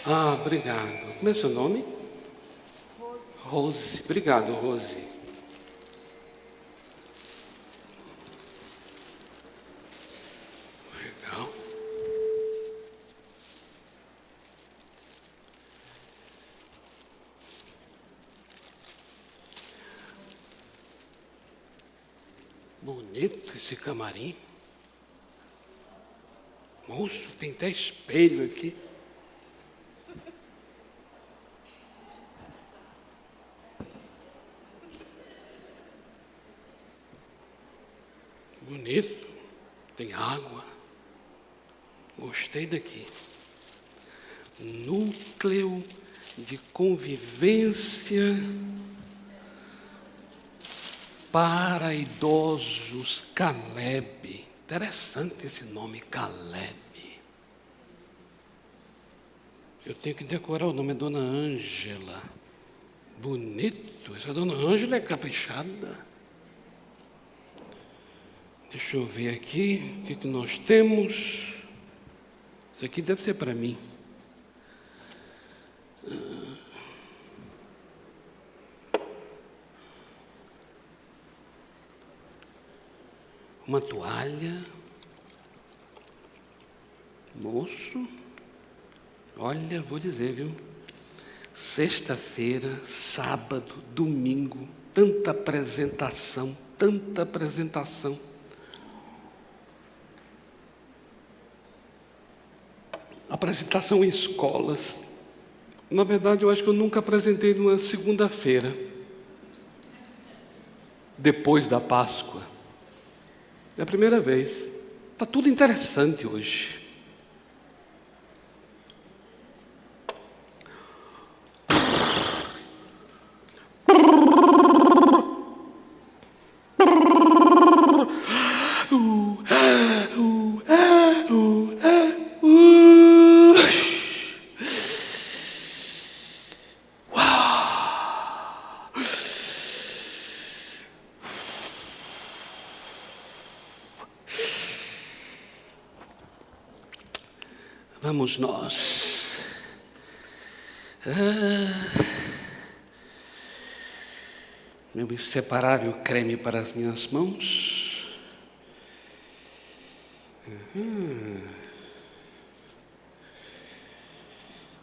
Ah, obrigado. Como é seu nome? Rose. Rose. Obrigado, Rose. Legal. Bonito esse camarim. Moço, tem até espelho aqui. Bonito. Tem água. Gostei daqui. Núcleo de convivência para idosos Caleb. Interessante esse nome, Caleb. Eu tenho que decorar o nome, é Dona Ângela. Bonito, essa Dona Ângela é caprichada. Deixa eu ver aqui, o que nós temos. Isso aqui deve ser para mim. Uma toalha. Moço, olha, vou dizer, viu? Sexta-feira, sábado, domingo, tanta apresentação, tanta apresentação. Apresentação em escolas. Na verdade, eu acho que eu nunca apresentei numa segunda-feira, depois da Páscoa. É a primeira vez. Está tudo interessante hoje. Vamos nós. Meu inseparável creme para as minhas mãos.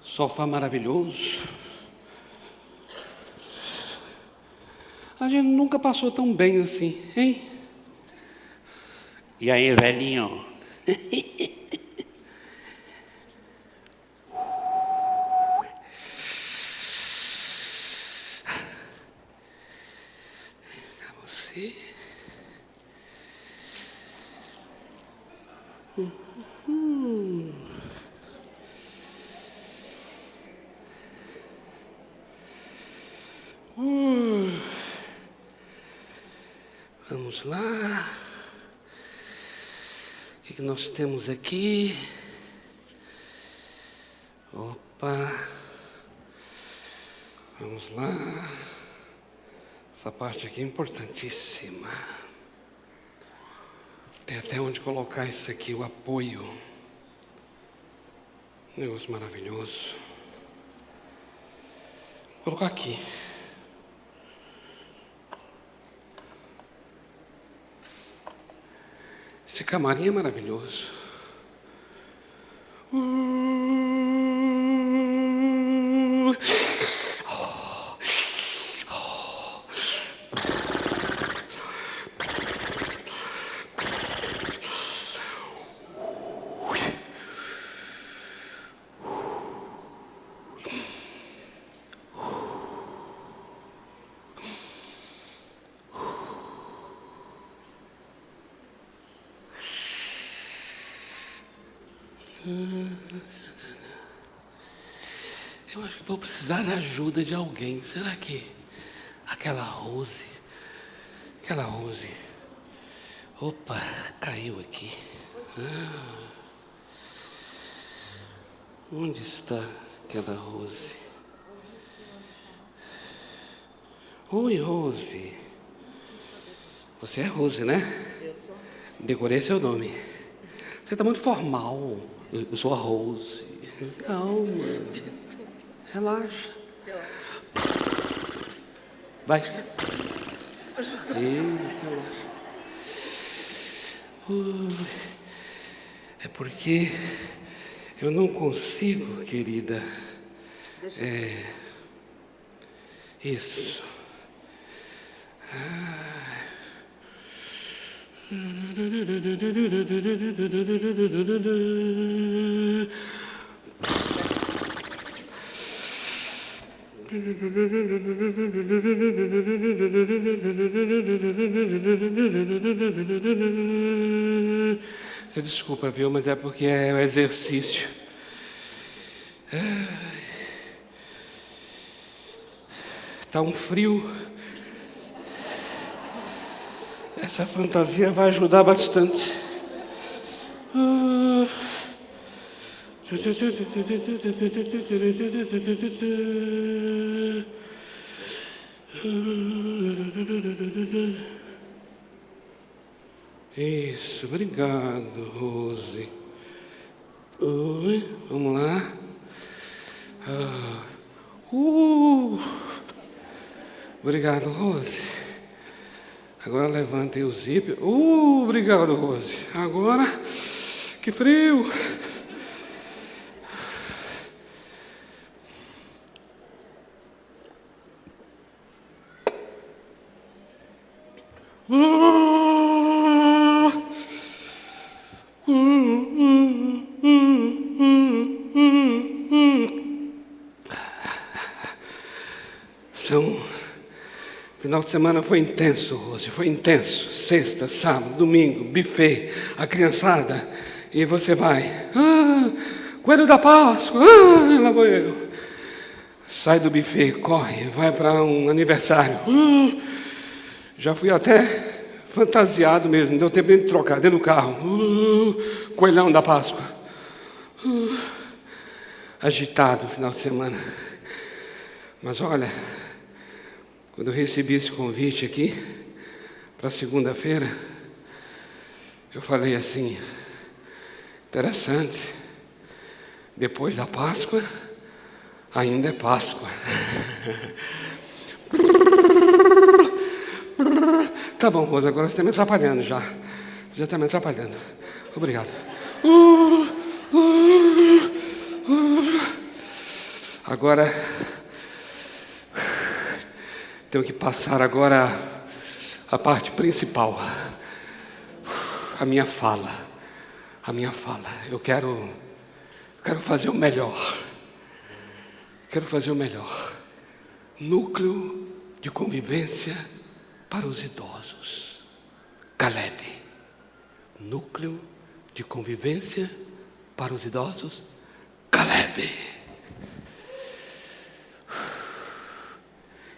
Sofá maravilhoso. A gente nunca passou tão bem assim, hein? E aí, velhinho? Você. Vamos lá. O que nós temos aqui? Opa. Vamos lá. Essa parte aqui é importantíssima. Tem até onde colocar isso aqui, o apoio. Negócio maravilhoso. Vou colocar aqui. Esse camarim é maravilhoso. Eu acho que vou precisar da ajuda de alguém. Será que aquela Rose... Opa, caiu aqui. Onde está aquela Rose? Oi, Rose. Você é Rose, né? Eu sou. Decorei seu nome. Você está muito formal. Eu sou a Rose. Calma. Relaxa. Vai. Relaxa. É porque eu não consigo, querida. Isso. Você desculpa, viu? Mas é porque é o exercício. Tá um frio. Essa fantasia vai ajudar bastante. Isso, obrigado, Rose. Vamos lá. Obrigado, Rose. Agora levantem o zíper. Obrigado, Rose. Agora, que frio. Final de semana foi intenso, Rose, foi intenso. Sexta, sábado, domingo, buffet, a criançada. E você vai. Coelho da Páscoa. Lá vou eu. Sai do buffet, corre, vai para um aniversário. Já fui até fantasiado mesmo, não deu tempo de trocar dentro do carro. Coelhão da Páscoa. Agitado o final de semana. Mas olha, quando eu recebi esse convite aqui, para segunda-feira, eu falei assim, interessante, depois da Páscoa, ainda é Páscoa. Tá bom, Rosa, agora você está me atrapalhando já. Você já está me atrapalhando. Obrigado. Agora, tenho que passar agora a parte principal. A minha fala. Eu quero fazer o melhor. Quero fazer o melhor. Núcleo de convivência para os idosos. Caleb. Núcleo de convivência para os idosos. Caleb.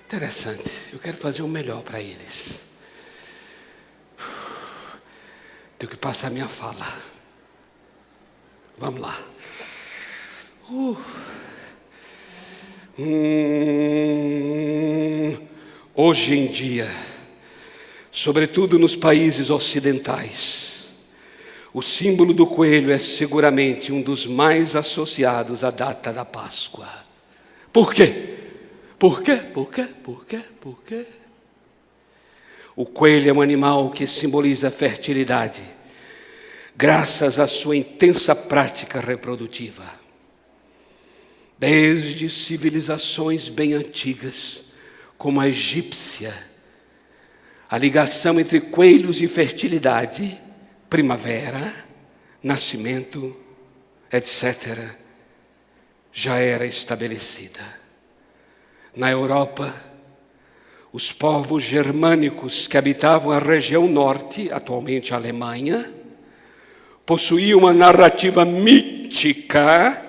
Interessante. Eu quero fazer o melhor para eles. Tenho que passar minha fala. Vamos lá. Hoje em dia, sobretudo nos países ocidentais, o símbolo do coelho é seguramente um dos mais associados à data da Páscoa. Por quê? Por quê? O coelho é um animal que simboliza a fertilidade, graças à sua intensa prática reprodutiva. Desde civilizações bem antigas, como a egípcia, a ligação entre coelhos e fertilidade, primavera, nascimento, etc., já era estabelecida. Na Europa, os povos germânicos que habitavam a região norte, atualmente a Alemanha, possuíam uma narrativa mítica,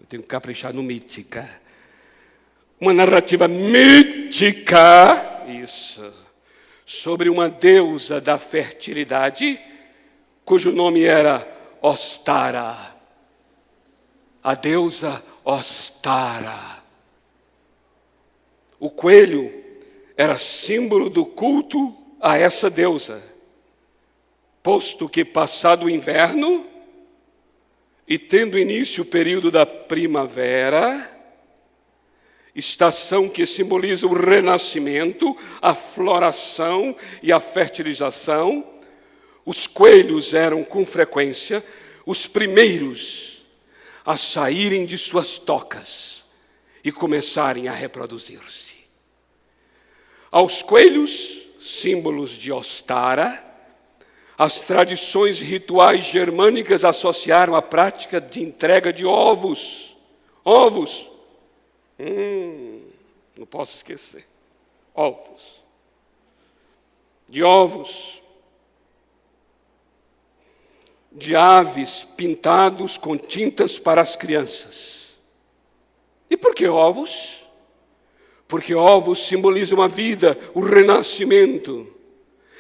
eu tenho que caprichar no mítica, uma narrativa mítica, isso, sobre uma deusa da fertilidade, cujo nome era Ostara, a deusa Ostara. O coelho era símbolo do culto a essa deusa, posto que, passado o inverno, E tendo início o período da primavera, estação que simboliza o renascimento, a floração e a fertilização, os coelhos eram com frequência os primeiros a saírem de suas tocas e começarem a reproduzir-se. Aos coelhos, símbolos de Ostara, as tradições rituais germânicas associaram a prática de entrega de ovos. Ovos. Não posso esquecer. Ovos. De ovos. De aves pintados com tintas para as crianças. E por que ovos? Porque ovos simbolizam a vida, o renascimento.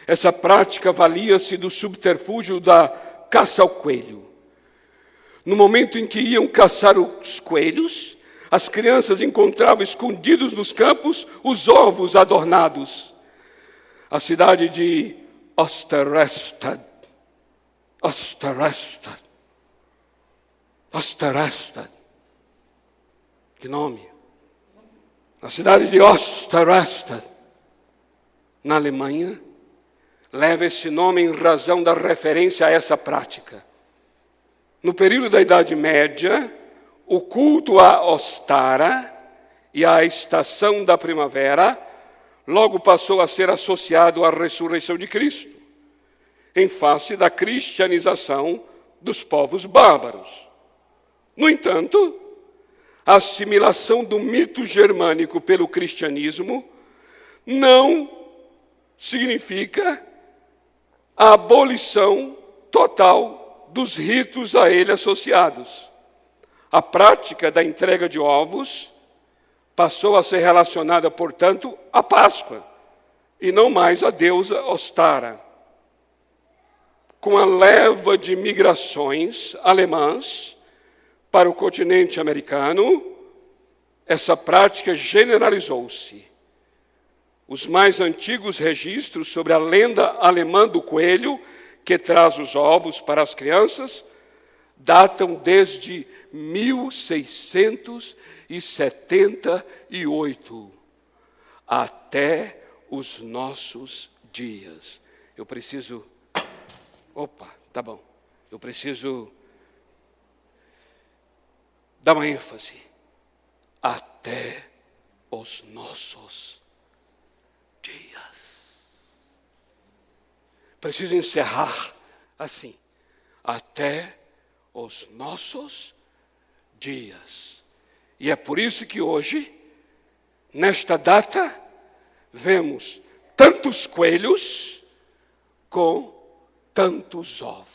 Essa prática valia-se do subterfúgio da caça ao coelho. No momento em que iam caçar os coelhos, as crianças encontravam escondidos nos campos os ovos adornados. A cidade de Osterestad. Que nome? A cidade de Osterestad, na Alemanha, leva esse nome em razão da referência a essa prática. No período da Idade Média, o culto a Ostara e à estação da primavera logo passou a ser associado à ressurreição de Cristo, em face da cristianização dos povos bárbaros. No entanto, a assimilação do mito germânico pelo cristianismo não significa a abolição total dos ritos a ele associados. A prática da entrega de ovos passou a ser relacionada, portanto, à Páscoa, e não mais à deusa Ostara. Com a leva de migrações alemãs para o continente americano, essa prática generalizou-se. Os mais antigos registros sobre a lenda alemã do coelho, que traz os ovos para as crianças, datam desde 1678 até os nossos dias. Eu preciso dar uma ênfase. Até os nossos dias. Preciso encerrar assim. Até os nossos dias. E é por isso que hoje, nesta data, vemos tantos coelhos com tantos ovos.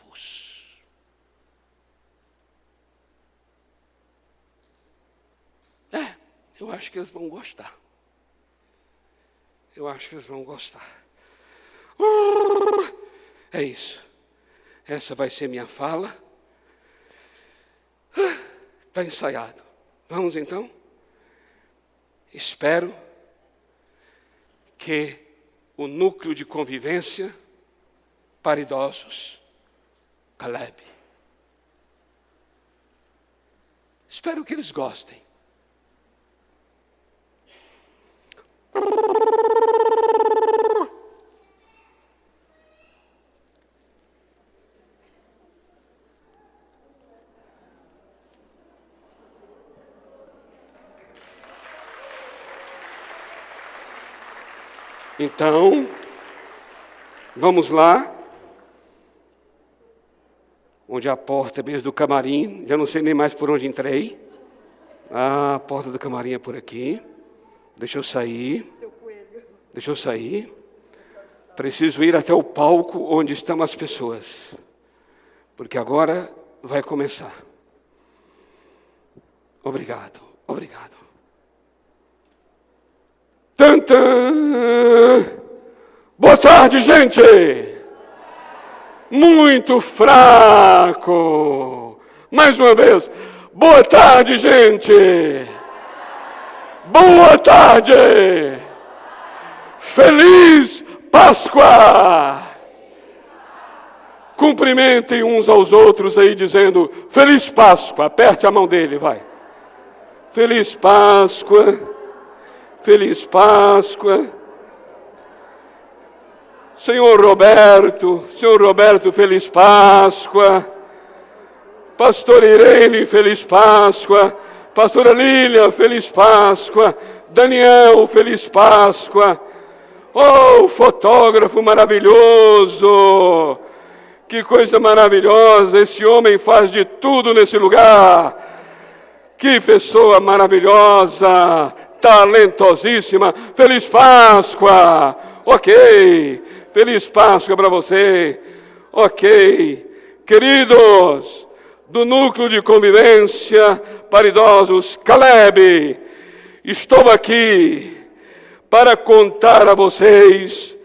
Eu acho que eles vão gostar. É isso. Essa vai ser minha fala. Está ensaiado. Vamos então? Espero que o núcleo de convivência para idosos, Caleb. Espero que eles gostem. Então, vamos lá. Onde é a porta mesmo do camarim. Já não sei nem mais por onde entrei. A porta do camarim é por aqui. Deixa eu sair. Preciso ir até o palco onde estão as pessoas. Porque agora vai começar. Obrigado. Tantã! Boa tarde, gente! Muito fraco! Mais uma vez, boa tarde, gente! Boa tarde! Feliz Páscoa! Cumprimentem uns aos outros aí, dizendo: Feliz Páscoa. Aperte a mão dele, vai. Feliz Páscoa. Feliz Páscoa. Senhor Roberto, feliz Páscoa. Pastor Irene, feliz Páscoa. Pastora Lília, feliz Páscoa. Daniel, feliz Páscoa. Oh, fotógrafo maravilhoso. Que coisa maravilhosa, esse homem faz de tudo nesse lugar. Que pessoa maravilhosa, talentosíssima. Feliz Páscoa. Ok. Feliz Páscoa para você. Ok. Queridos do Núcleo de Convivência para Idosos Caleb, estou aqui para contar a vocês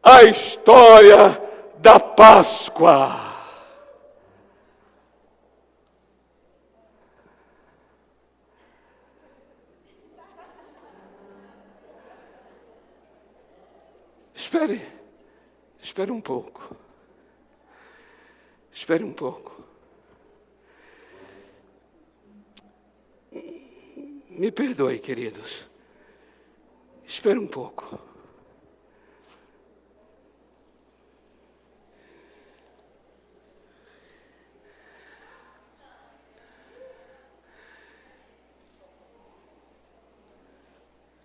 a história da Páscoa. Espere um pouco. Espere um pouco. Me perdoe, queridos. Espere um pouco.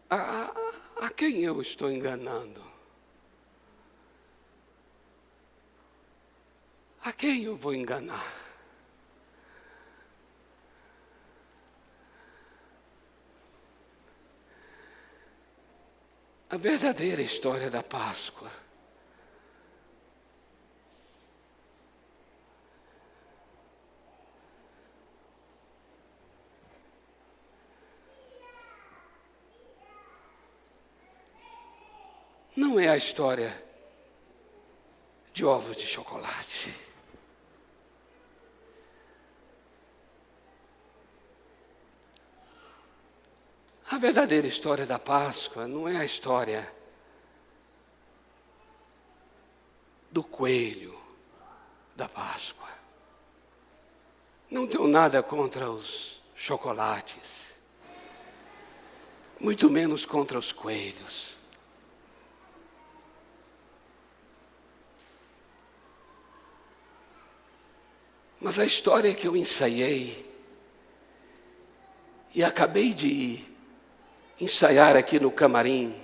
A quem eu estou enganando? A quem eu vou enganar? A verdadeira história da Páscoa não é a história de ovos de chocolate. A verdadeira história da Páscoa não é a história do coelho da Páscoa. Não tenho nada contra os chocolates, muito menos contra os coelhos. Mas a história que eu ensaiei e acabei de ensaiar aqui no camarim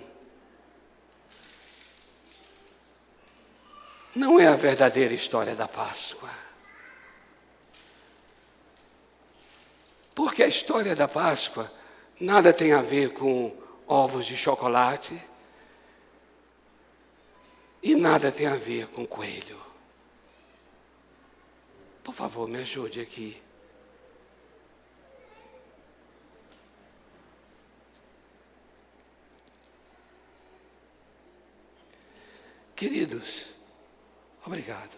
não é a verdadeira história da Páscoa. Porque a história da Páscoa nada tem a ver com ovos de chocolate e nada tem a ver com coelho. Por favor, me ajude aqui. Queridos, obrigado.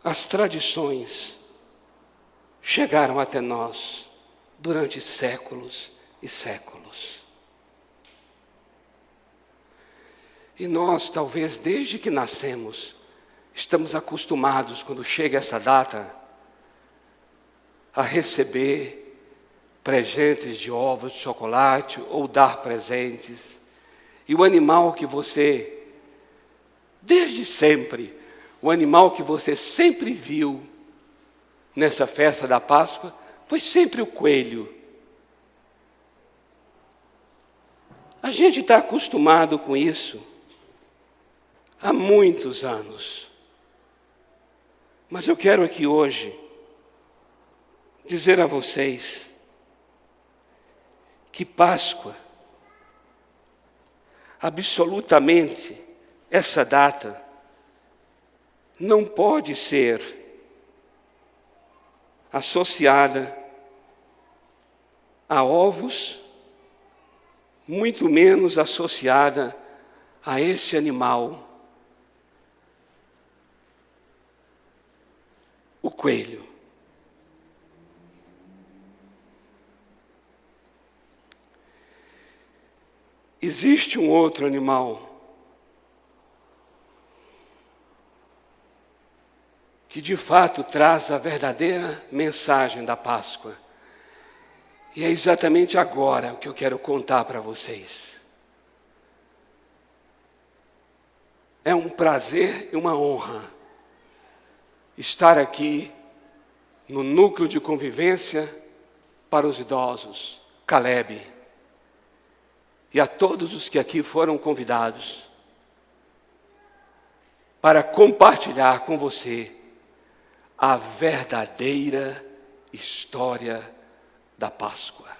As tradições chegaram até nós durante séculos e séculos. E nós, talvez desde que nascemos, estamos acostumados, quando chega essa data, a receber presentes de ovos de chocolate ou dar presentes. E o animal que você, desde sempre, o animal que você sempre viu nessa festa da Páscoa, foi sempre o coelho. A gente está acostumado com isso há muitos anos. Mas eu quero aqui hoje dizer a vocês que Páscoa, absolutamente, essa data não pode ser associada a ovos, muito menos associada a esse animal, o coelho. Existe um outro animal que de fato traz a verdadeira mensagem da Páscoa. E é exatamente agora o que eu quero contar para vocês. É um prazer e uma honra estar aqui no núcleo de convivência para os idosos, Caleb, e a todos os que aqui foram convidados para compartilhar com você a verdadeira história da Páscoa.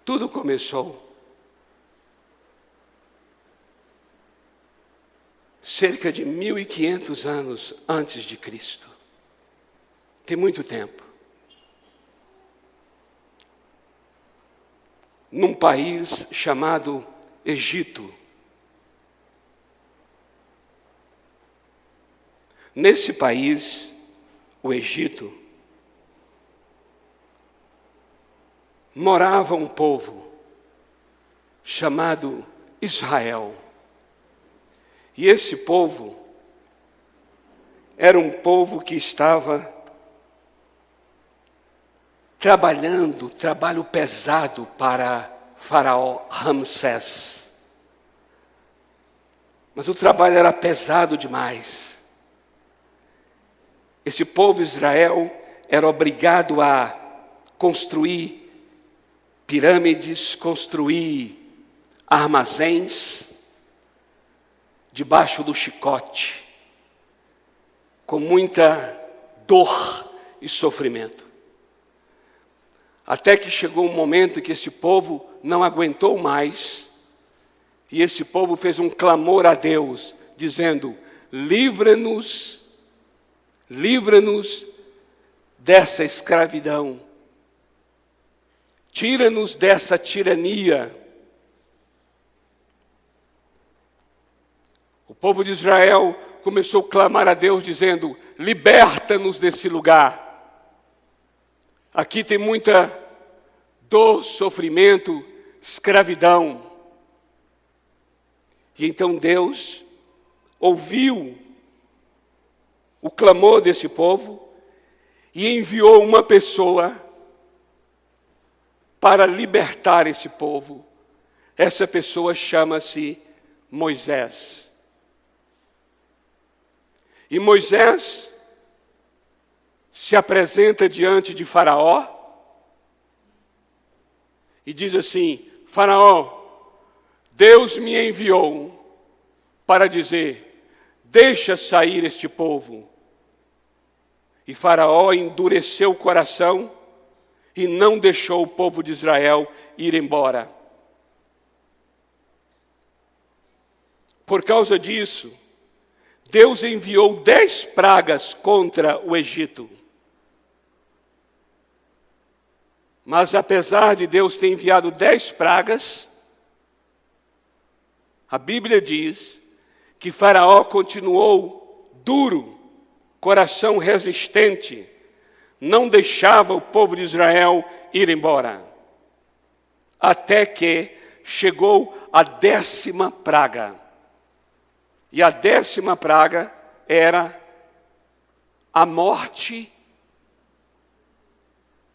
Tudo começou cerca de 1500 anos antes de Cristo. Tem muito tempo. Num país chamado Egito. Nesse país, o Egito, morava um povo chamado Israel. E esse povo era um povo que estava trabalhando, trabalho pesado para Faraó Ramsés. Mas o trabalho era pesado demais. Esse povo Israel era obrigado a construir pirâmides, construir armazéns debaixo do chicote, com muita dor e sofrimento. Até que chegou um momento que esse povo não aguentou mais, e esse povo fez um clamor a Deus, dizendo: livra-nos dessa escravidão, tira-nos dessa tirania. O povo de Israel começou a clamar a Deus, dizendo: liberta-nos desse lugar. Aqui tem muita dor, sofrimento, escravidão. E então Deus ouviu o clamor desse povo e enviou uma pessoa para libertar esse povo. Essa pessoa chama-se Moisés. E Moisés se apresenta diante de Faraó e diz assim: Faraó, Deus me enviou para dizer: deixa sair este povo. E Faraó endureceu o coração e não deixou o povo de Israel ir embora. Por causa disso, Deus enviou 10 pragas contra o Egito. Mas apesar de Deus ter enviado 10 pragas, a Bíblia diz que Faraó continuou duro, coração resistente, não deixava o povo de Israel ir embora. Até que chegou a 10ª praga. E a 10ª praga era a morte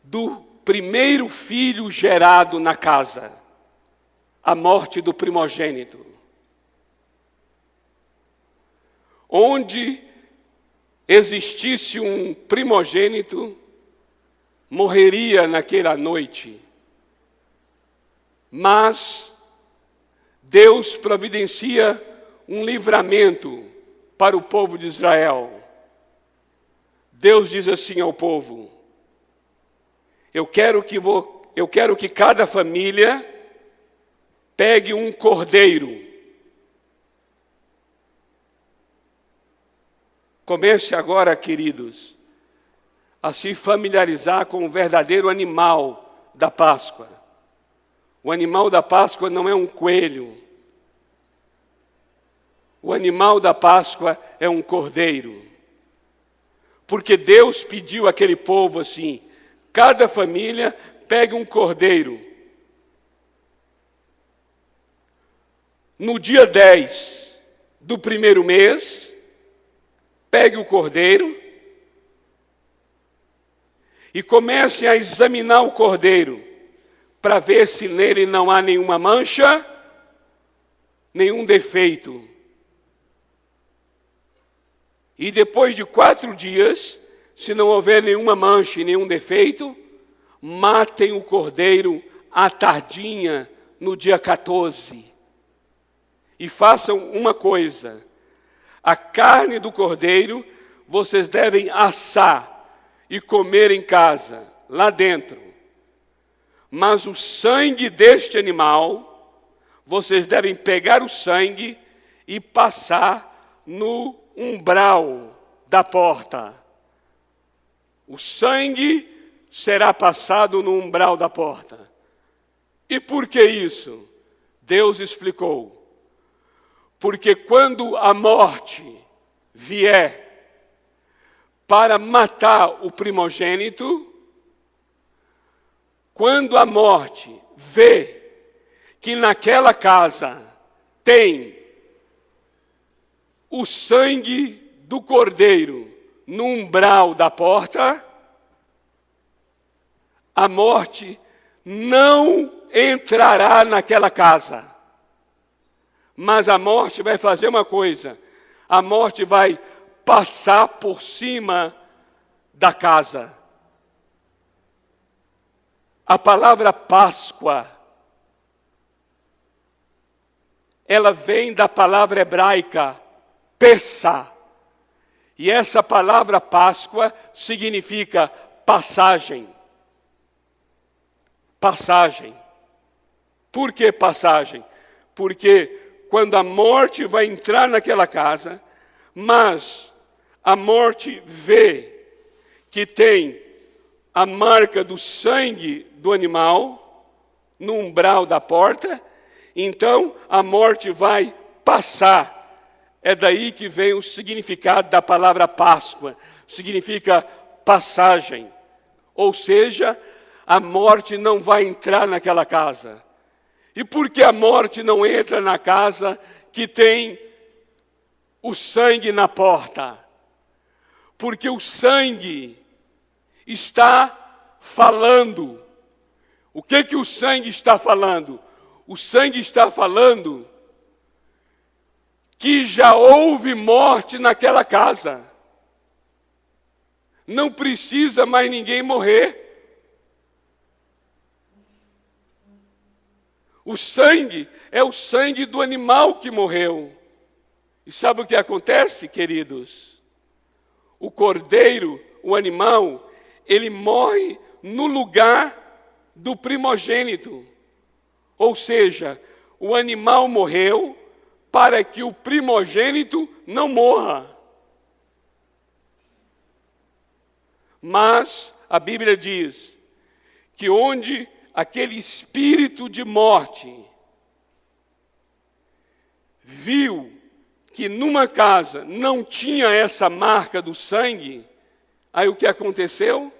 do primeiro filho gerado na casa. A morte do primogênito. Onde existisse um primogênito, morreria naquela noite. Mas Deus providencia um livramento para o povo de Israel. Deus diz assim ao povo: eu quero que cada família pegue um cordeiro. Comece agora, queridos, a se familiarizar com o verdadeiro animal da Páscoa. O animal da Páscoa não é um coelho. O animal da Páscoa é um cordeiro. Porque Deus pediu àquele povo assim: cada família pegue um cordeiro. no dia 10 do primeiro mês, pegue o cordeiro e comece a examinar o cordeiro para ver se nele não há nenhuma mancha, nenhum defeito. E depois de 4 dias, se não houver nenhuma mancha e nenhum defeito, matem o cordeiro à tardinha, no dia 14. E façam uma coisa: a carne do cordeiro vocês devem assar e comer em casa, lá dentro. Mas o sangue deste animal, vocês devem pegar o sangue e passar no umbral da porta. O sangue será passado no umbral da porta. E por que isso? Deus explicou. Porque quando a morte vier para matar o primogênito, quando a morte vê que naquela casa tem o sangue do cordeiro no umbral da porta, a morte não entrará naquela casa. Mas a morte vai fazer uma coisa: a morte vai passar por cima da casa. A palavra Páscoa, ela vem da palavra hebraica Pessah. E essa palavra Páscoa significa passagem. Passagem. Por que passagem? Porque quando a morte vai entrar naquela casa, mas a morte vê que tem a marca do sangue do animal no umbral da porta, então a morte vai passar. É daí que vem o significado da palavra Páscoa. Significa passagem. Ou seja, a morte não vai entrar naquela casa. E por que a morte não entra na casa que tem o sangue na porta? Porque o sangue está falando. O que o sangue está falando? O sangue está falando que já houve morte naquela casa. Não precisa mais ninguém morrer. O sangue é o sangue do animal que morreu. E sabe o que acontece, queridos? O cordeiro, o animal, ele morre no lugar do primogênito. Ou seja, o animal morreu para que o primogênito não morra. Mas a Bíblia diz que onde aquele espírito de morte viu que numa casa não tinha essa marca do sangue, aí o que aconteceu?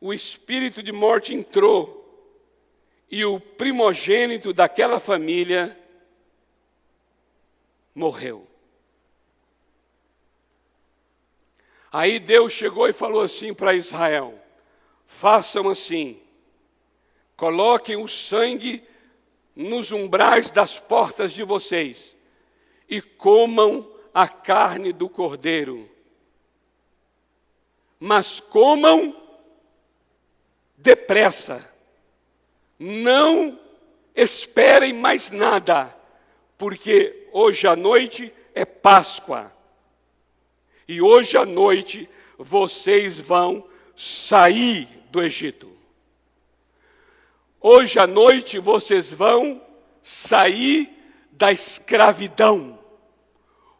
O espírito de morte entrou e o primogênito daquela família morreu. Aí Deus chegou e falou assim para Israel: façam assim, coloquem o sangue nos umbrais das portas de vocês e comam a carne do cordeiro. Mas comam depressa. Não esperem mais nada, porque hoje à noite é Páscoa. E hoje à noite vocês vão sair do Egito. Hoje à noite vocês vão sair da escravidão.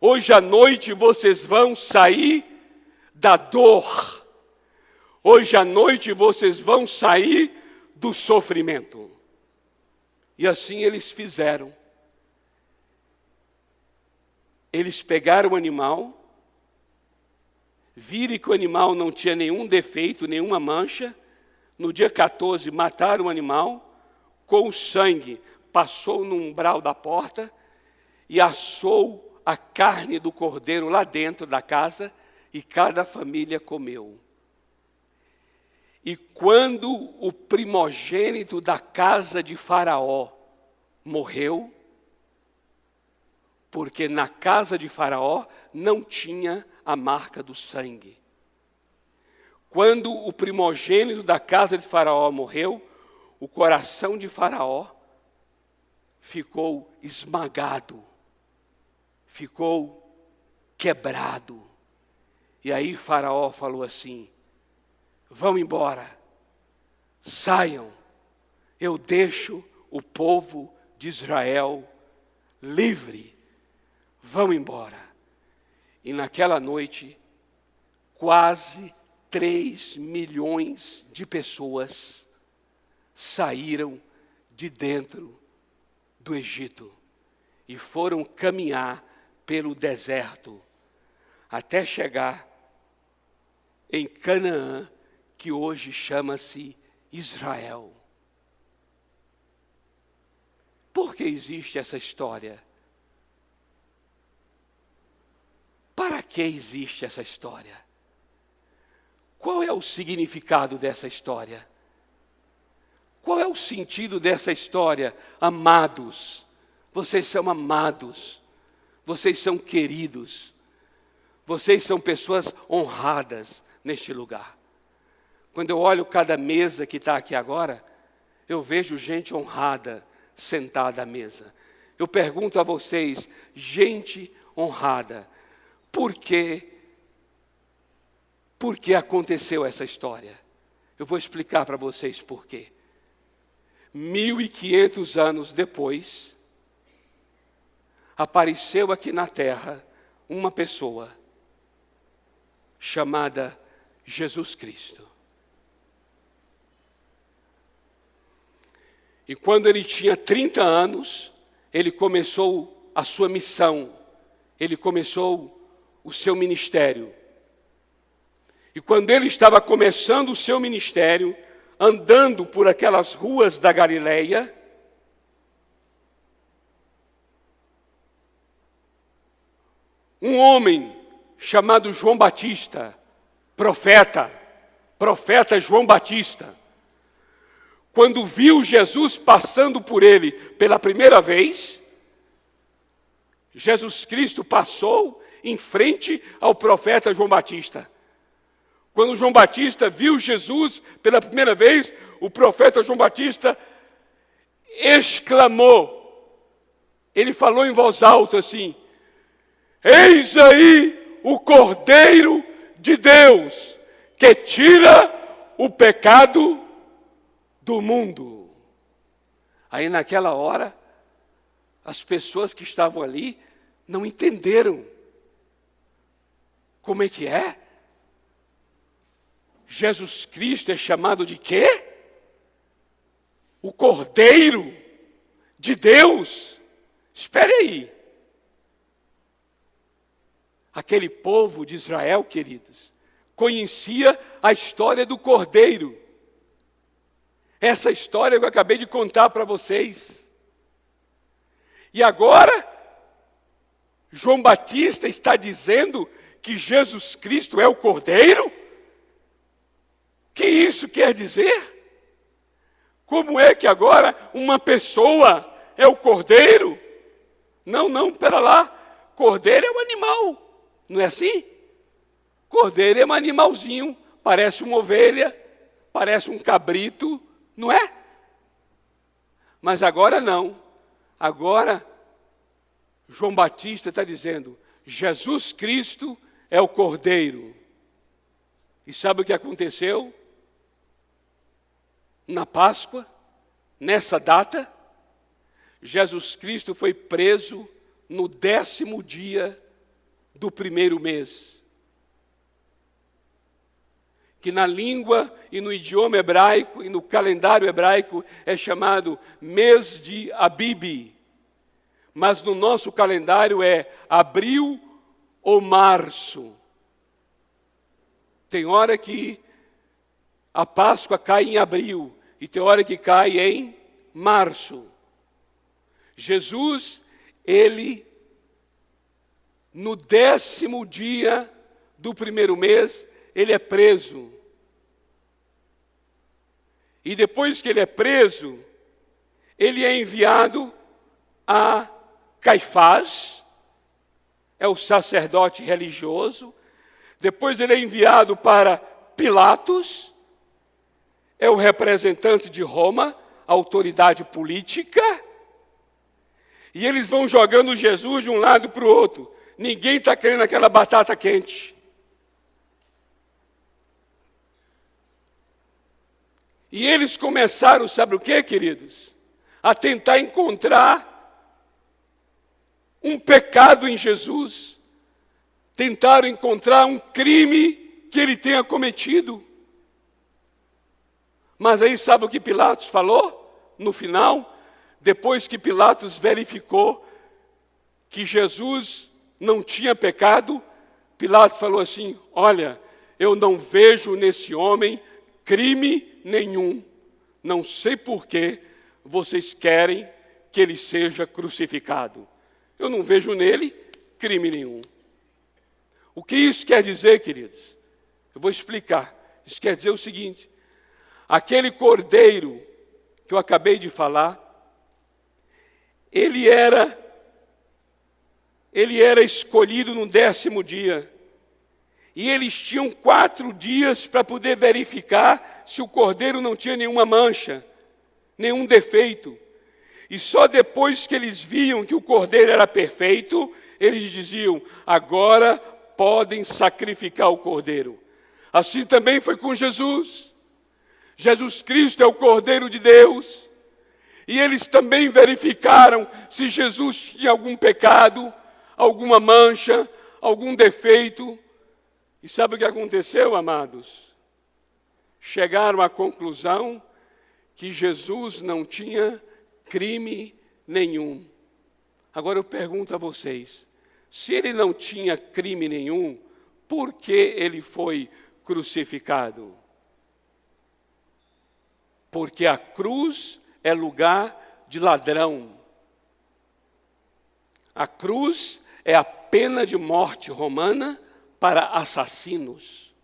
Hoje à noite vocês vão sair da dor. Hoje à noite vocês vão sair do sofrimento. E assim eles fizeram. Eles pegaram o animal, viram que o animal não tinha nenhum defeito, nenhuma mancha. No dia 14, mataram o animal, com o sangue, passou no umbral da porta, e assou a carne do cordeiro lá dentro da casa, e cada família comeu. E quando o primogênito da casa de Faraó morreu, porque na casa de Faraó não tinha a marca do sangue. Quando o primogênito da casa de Faraó morreu, o coração de Faraó ficou esmagado, ficou quebrado. E aí Faraó falou assim: vão embora, saiam, eu deixo o povo de Israel livre, vão embora. E naquela noite, quase 3 milhões de pessoas saíram de dentro do Egito e foram caminhar pelo deserto até chegar em Canaã, que hoje chama-se Israel. Por que existe essa história? Para que existe essa história? Qual é o significado dessa história? Qual é o sentido dessa história? Amados, vocês são amados, vocês são queridos, vocês são pessoas honradas neste lugar. Quando eu olho cada mesa que está aqui agora, eu vejo gente honrada sentada à mesa. Eu pergunto a vocês, gente honrada, por que aconteceu essa história? Eu vou explicar para vocês por quê. 1500 anos depois, apareceu aqui na terra uma pessoa chamada Jesus Cristo. E quando ele tinha 30 anos, ele começou a sua missão, ele começou o seu ministério. E quando ele estava começando o seu ministério, andando por aquelas ruas da Galileia, um homem chamado João Batista, profeta João Batista, quando viu Jesus passando por ele pela primeira vez, Jesus Cristo passou em frente ao profeta João Batista. Quando João Batista viu Jesus pela primeira vez, o profeta João Batista exclamou, ele falou em voz alta assim: eis aí o Cordeiro de Deus, que tira o pecado do mundo. Aí naquela hora, as pessoas que estavam ali não entenderam. Como é que é? Jesus Cristo é chamado de quê? O Cordeiro de Deus. Espere aí. Aquele povo de Israel, queridos, conhecia a história do Cordeiro. Essa história eu acabei de contar para vocês. E agora, João Batista está dizendo que Jesus Cristo é o Cordeiro? O que isso quer dizer? Como é que agora uma pessoa é o Cordeiro? Não, pera lá. Cordeiro é um animal, não é assim? Cordeiro é um animalzinho, parece uma ovelha, parece um cabrito, não é? Mas agora não. Agora, João Batista está dizendo, Jesus Cristo é o Cordeiro. E sabe o que aconteceu? Na Páscoa, nessa data, Jesus Cristo foi preso no 10º dia do primeiro mês. Que na língua e no idioma hebraico e no calendário hebraico é chamado mês de Abib. Mas no nosso calendário é abril ou março. Tem hora que a Páscoa cai em abril e tem hora que cai em março. Jesus, ele no 10º dia do primeiro mês, ele é preso. E depois que ele é preso, ele é enviado a Caifás, é o sacerdote religioso. Depois ele é enviado para Pilatos, é o representante de Roma, a autoridade política. E eles vão jogando Jesus de um lado para o outro. Ninguém está querendo aquela batata quente. E eles começaram, sabe o que, queridos? A tentar encontrar um pecado em Jesus. Tentaram encontrar um crime que ele tenha cometido. Mas aí sabe o que Pilatos falou? No final, depois que Pilatos verificou que Jesus não tinha pecado, Pilatos falou assim: olha, eu não vejo nesse homem crime nenhum. Não sei por que vocês querem que ele seja crucificado. Eu não vejo nele crime nenhum. O que isso quer dizer, queridos? Eu vou explicar. Isso quer dizer o seguinte: aquele cordeiro que eu acabei de falar, ele era escolhido no 10º dia. E eles tinham 4 dias para poder verificar se o cordeiro não tinha nenhuma mancha, nenhum defeito. E só depois que eles viam que o cordeiro era perfeito, eles diziam: agora podem sacrificar o cordeiro. Assim também foi com Jesus. Jesus Cristo é o Cordeiro de Deus. E eles também verificaram se Jesus tinha algum pecado, alguma mancha, algum defeito. E sabe o que aconteceu, amados? Chegaram à conclusão que Jesus não tinha crime nenhum. Agora eu pergunto a vocês: se ele não tinha crime nenhum, por que ele foi crucificado? Porque a cruz é lugar de ladrão. A cruz é a pena de morte romana para assassinos.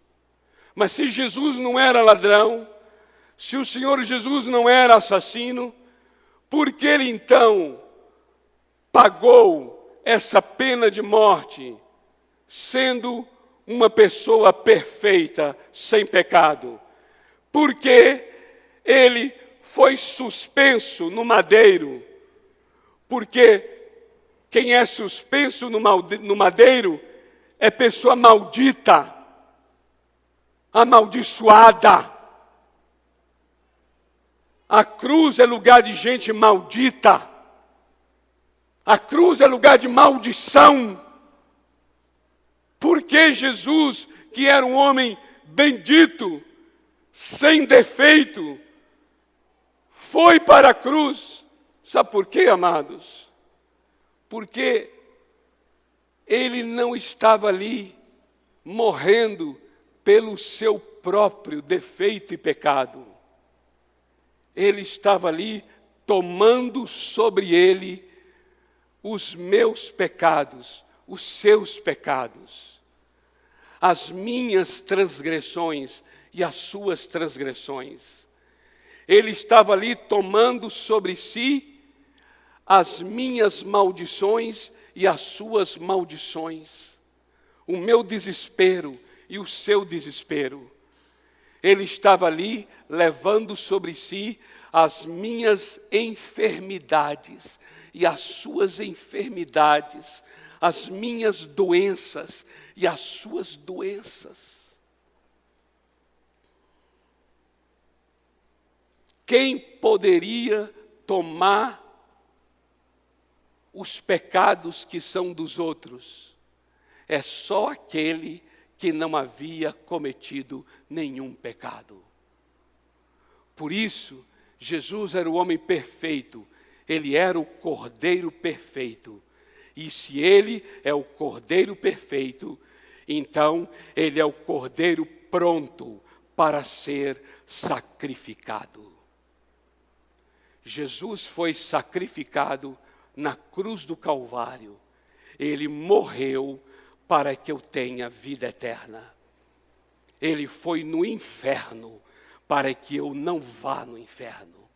Mas se Jesus não era ladrão, se o Senhor Jesus não era assassino, por que ele então pagou essa pena de morte, sendo uma pessoa perfeita, sem pecado? Porque ele foi suspenso no madeiro. Porque quem é suspenso no madeiro é pessoa maldita, amaldiçoada. A cruz é lugar de gente maldita. A cruz é lugar de maldição. Porque Jesus, que era um homem bendito, sem defeito, foi para a cruz. Sabe por quê, amados? Porque ele não estava ali morrendo pelo seu próprio defeito e pecado. Ele estava ali tomando sobre ele os meus pecados, os seus pecados, as minhas transgressões e as suas transgressões. Ele estava ali tomando sobre si as minhas maldições e as suas maldições, o meu desespero e o seu desespero. Ele estava ali levando sobre si as minhas enfermidades e as suas enfermidades, as minhas doenças e as suas doenças. Quem poderia tomar os pecados que são dos outros? É só aquele que não havia cometido nenhum pecado. Por isso, Jesus era o homem perfeito, ele era o Cordeiro perfeito. E se ele é o Cordeiro perfeito, então ele é o Cordeiro pronto para ser sacrificado. Jesus foi sacrificado na cruz do Calvário. Ele morreu para que eu tenha vida eterna. Ele foi no inferno para que eu não vá no inferno.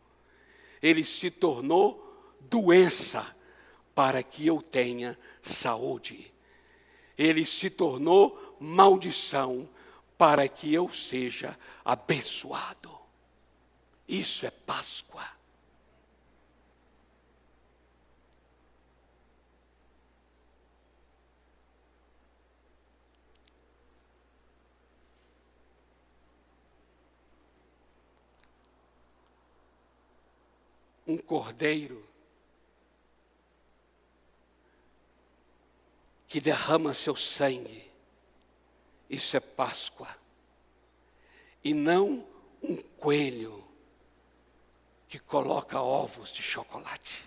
Ele se tornou doença para que eu tenha saúde. Ele se tornou maldição para que eu seja abençoado. Isso é Páscoa. Um cordeiro que derrama seu sangue, isso é Páscoa. E não um coelho que coloca ovos de chocolate.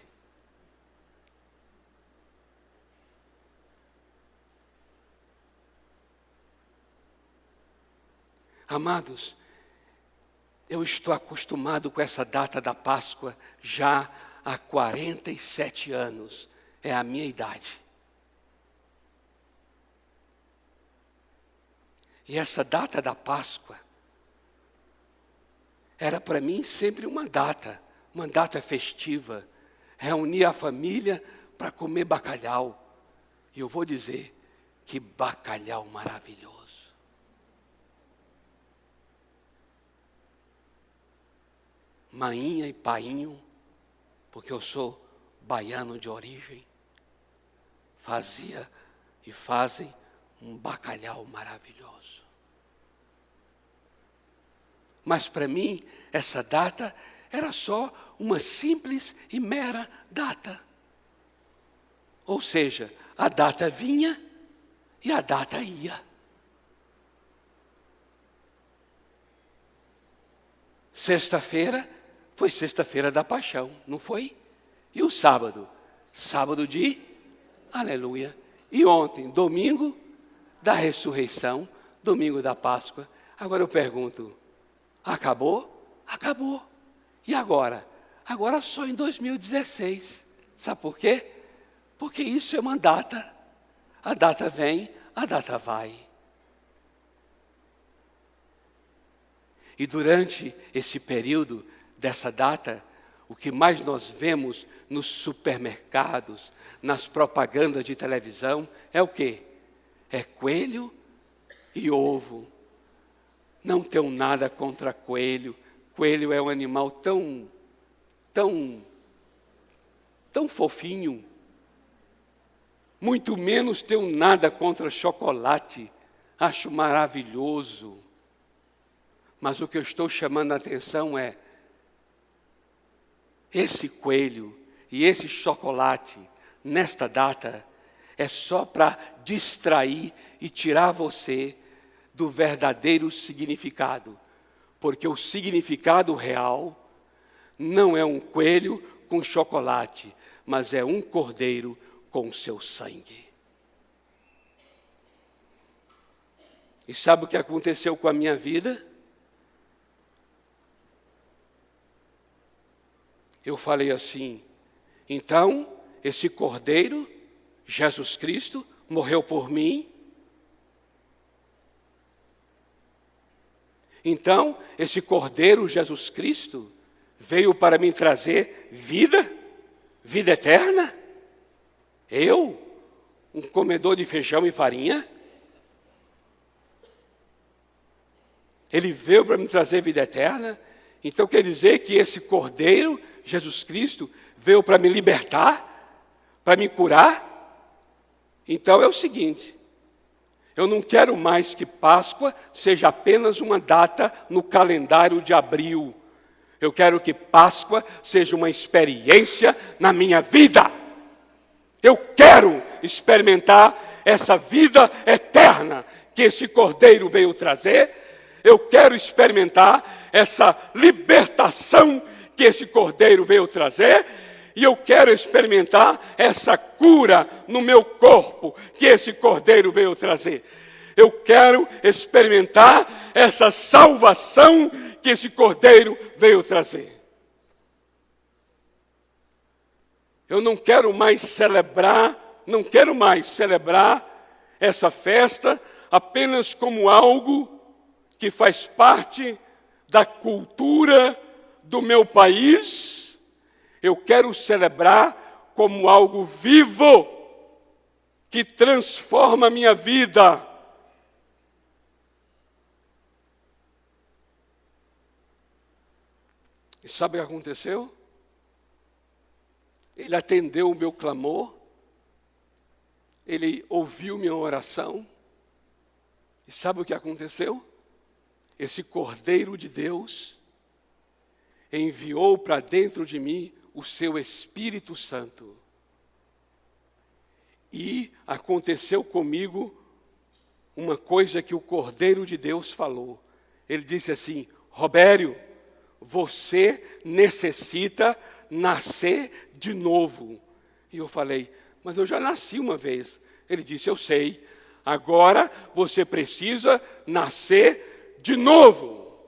Amados, eu estou acostumado com essa data da Páscoa já há 47 anos. É a minha idade. E essa data da Páscoa era para mim sempre uma data festiva. Reunir a família para comer bacalhau. E eu vou dizer, que bacalhau maravilhoso. Mainha e painho, porque eu sou baiano de origem, fazia e fazem um bacalhau maravilhoso. Mas para mim, essa data era só uma simples e mera data. Ou seja, a data vinha e a data ia. Sexta-feira foi sexta-feira da paixão, não foi? E o sábado? Sábado de aleluia. E ontem, domingo da ressurreição, domingo da Páscoa. Agora eu pergunto, acabou? Acabou. E agora? Agora só em 2016. Sabe por quê? Porque isso é uma data. A data vem, a data vai. E durante esse período dessa data, o que mais nós vemos nos supermercados, nas propagandas de televisão, é o quê? É coelho e ovo. Não tenho nada contra coelho. Coelho é um animal tão fofinho. Muito menos tenho nada contra chocolate. Acho maravilhoso. Mas o que eu estou chamando a atenção é esse coelho e esse chocolate, nesta data, é só para distrair e tirar você do verdadeiro significado. Porque o significado real não é um coelho com chocolate, mas é um cordeiro com o seu sangue. E sabe o que aconteceu com a minha vida? Eu falei assim, então, esse cordeiro, Jesus Cristo, morreu por mim. Então, esse cordeiro, Jesus Cristo, veio para me trazer vida eterna. Eu, um comedor de feijão e farinha. Ele veio para me trazer vida eterna. Então quer dizer que esse cordeiro, Jesus Cristo, veio para me libertar, para me curar. Então é o seguinte, eu não quero mais que Páscoa seja apenas uma data no calendário de abril. Eu quero que Páscoa seja uma experiência na minha vida. Eu quero experimentar essa vida eterna que esse cordeiro veio trazer. Eu quero experimentar essa libertação que esse cordeiro veio trazer. E eu quero experimentar essa cura no meu corpo que esse cordeiro veio trazer. Eu quero experimentar essa salvação que esse cordeiro veio trazer. Eu não quero mais celebrar não quero mais celebrar essa festa apenas como algo que faz parte da cultura do meu país. Eu quero celebrar como algo vivo que transforma a minha vida. E sabe o que aconteceu? Ele atendeu o meu clamor, ele ouviu minha oração. E sabe o que aconteceu? Esse Cordeiro de Deus enviou para dentro de mim o seu Espírito Santo. E aconteceu comigo uma coisa que o Cordeiro de Deus falou. Ele disse assim: Robério, você necessita nascer de novo. E eu falei: mas eu já nasci uma vez. Ele disse: eu sei, agora você precisa nascer de novo.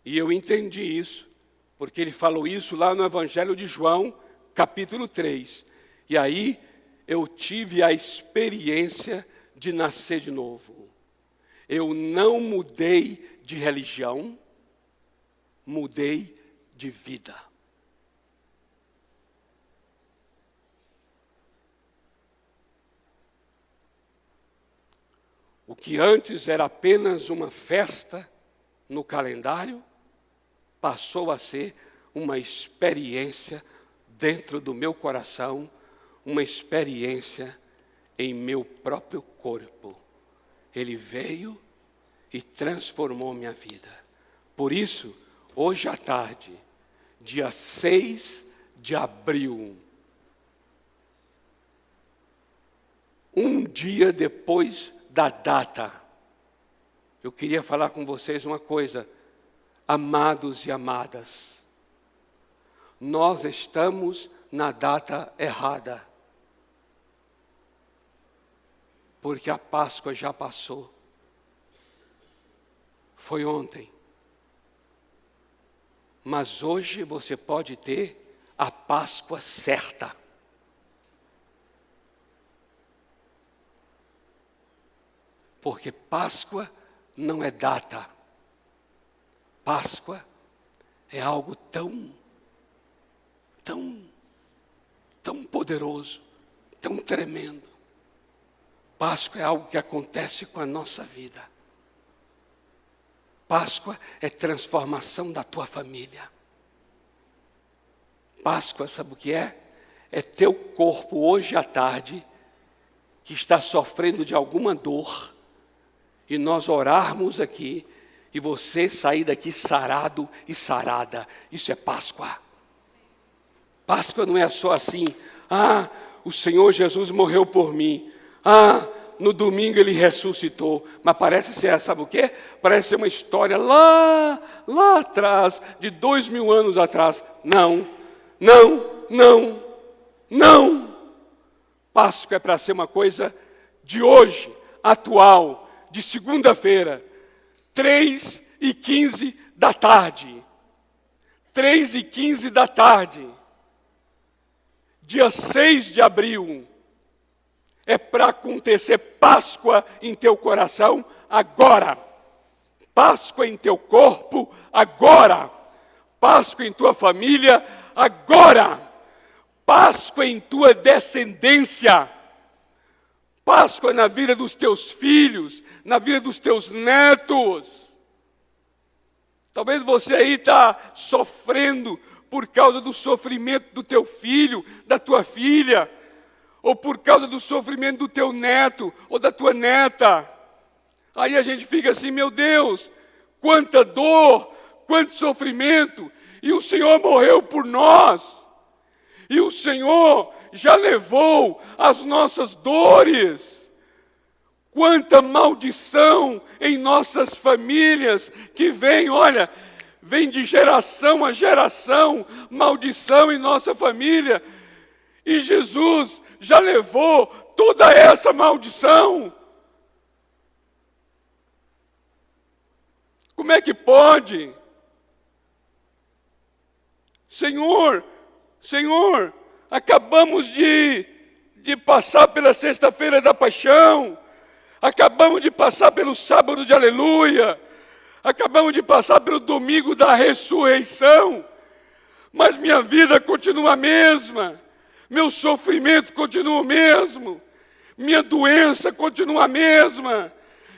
E eu entendi isso, porque ele falou isso lá no Evangelho de João, capítulo 3. E aí eu tive a experiência de nascer de novo. Eu não mudei de religião, mudei de vida. O que antes era apenas uma festa no calendário, passou a ser uma experiência dentro do meu coração, uma experiência em meu próprio corpo. Ele veio e transformou minha vida. Por isso, hoje à tarde, dia 6 de abril, um dia depois da data, eu queria falar com vocês uma coisa, amados e amadas. Nós estamos na data errada, porque a Páscoa já passou. Foi ontem. Mas hoje você pode ter a Páscoa certa. Porque Páscoa não é data. Páscoa é algo tão poderoso, tão tremendo. Páscoa é algo que acontece com a nossa vida. Páscoa é transformação da tua família. Páscoa, sabe o que é? É teu corpo hoje à tarde, que está sofrendo de alguma dor, e nós orarmos aqui, e você sair daqui sarado e sarada. Isso é Páscoa. Páscoa não é só assim: ah, o Senhor Jesus morreu por mim. Ah, no domingo ele ressuscitou. Mas parece ser, sabe o quê? Parece ser uma história lá atrás, de 2000 anos atrás. Não. Páscoa é para ser uma coisa de hoje, atual, de segunda-feira, 3h15 da tarde. 3h15 da tarde. Dia 6 de abril. É para acontecer Páscoa em teu coração agora. Páscoa em teu corpo agora. Páscoa em tua família agora. Páscoa em tua descendência. Páscoa na vida dos teus filhos, na vida dos teus netos. Talvez você aí está sofrendo por causa do sofrimento do teu filho, da tua filha, ou por causa do sofrimento do teu neto ou da tua neta. Aí a gente fica assim: meu Deus, quanta dor, quanto sofrimento, e o Senhor morreu por nós, e o Senhor já levou as nossas dores. Quanta maldição em nossas famílias que vem, olha, vem de geração a geração, maldição em nossa família. E Jesus já levou toda essa maldição. Como é que pode? Senhor, acabamos de de passar pela sexta-feira da paixão, acabamos de passar pelo sábado de aleluia, acabamos de passar pelo domingo da ressurreição, mas minha vida continua a mesma, meu sofrimento continua o mesmo, minha doença continua a mesma,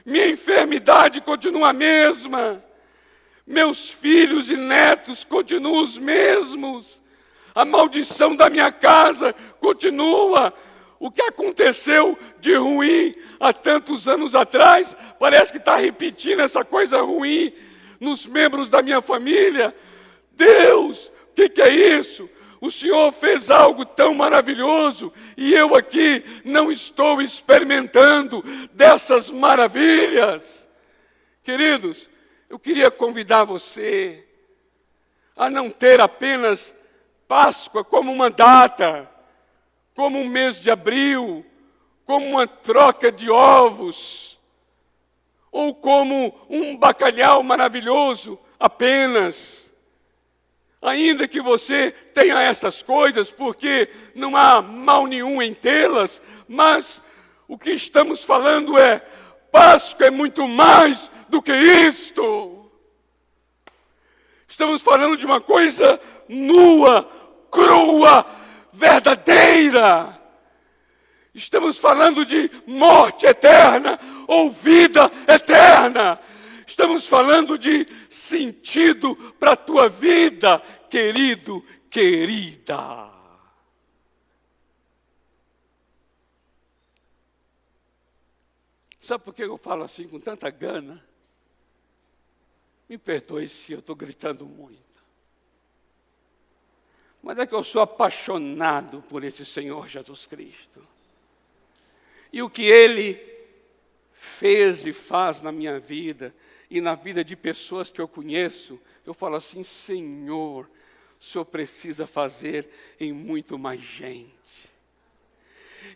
minha enfermidade continua a mesma, meus filhos e netos continuam os mesmos, a maldição da minha casa continua. O que aconteceu de ruim há tantos anos atrás, parece que está repetindo essa coisa ruim nos membros da minha família. Deus, o que é isso? O Senhor fez algo tão maravilhoso e eu aqui não estou experimentando dessas maravilhas. Queridos, eu queria convidar você a não ter apenas Páscoa como uma data, como um mês de abril, como uma troca de ovos, ou como um bacalhau maravilhoso apenas. Ainda que você tenha essas coisas, porque não há mal nenhum em tê-las, mas o que estamos falando é, Páscoa é muito mais do que isto. Estamos falando de uma coisa nua, crua, verdadeira. Estamos falando de morte eterna ou vida eterna. Estamos falando de sentido para a tua vida, querido, querida. Sabe por que eu falo assim com tanta gana? Me perdoe se eu estou gritando muito. Mas é que eu sou apaixonado por esse Senhor Jesus Cristo. E o que Ele fez e faz na minha vida e na vida de pessoas que eu conheço, eu falo assim, Senhor, o Senhor precisa fazer em muito mais gente.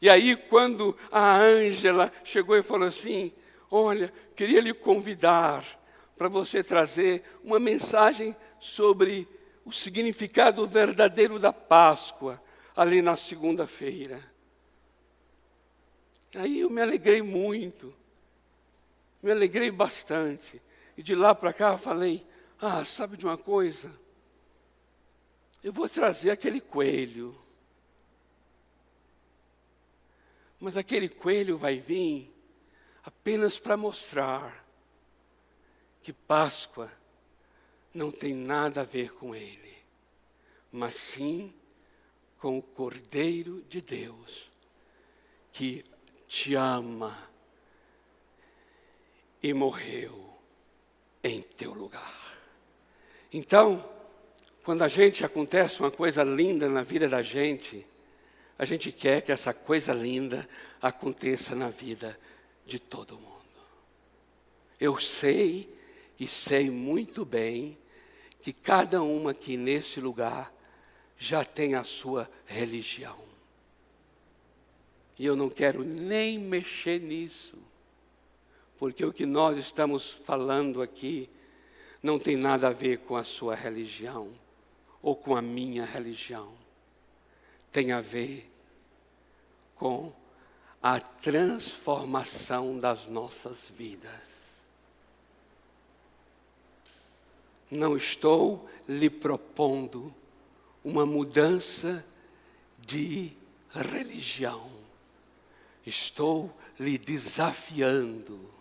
E aí quando a Ângela chegou e falou assim, olha, queria lhe convidar para você trazer uma mensagem sobre o significado verdadeiro da Páscoa, ali na segunda-feira. Aí eu me alegrei muito, me alegrei bastante. E de lá para cá eu falei, sabe de uma coisa? Eu vou trazer aquele coelho. Mas aquele coelho vai vir apenas para mostrar que Páscoa não tem nada a ver com ele, mas sim com o Cordeiro de Deus, que te ama e morreu em teu lugar. Então, quando acontece uma coisa linda na vida da gente, a gente quer que essa coisa linda aconteça na vida de todo mundo. Eu sei e sei muito bem que cada uma aqui nesse lugar já tem a sua religião. E eu não quero nem mexer nisso, porque o que nós estamos falando aqui não tem nada a ver com a sua religião ou com a minha religião. Tem a ver com a transformação das nossas vidas. Não estou lhe propondo uma mudança de religião. Estou lhe desafiando,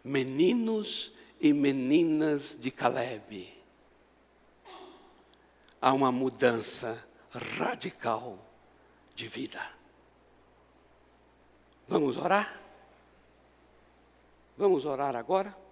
meninos e meninas de Caleb, a uma mudança radical de vida. Vamos orar? Vamos orar agora?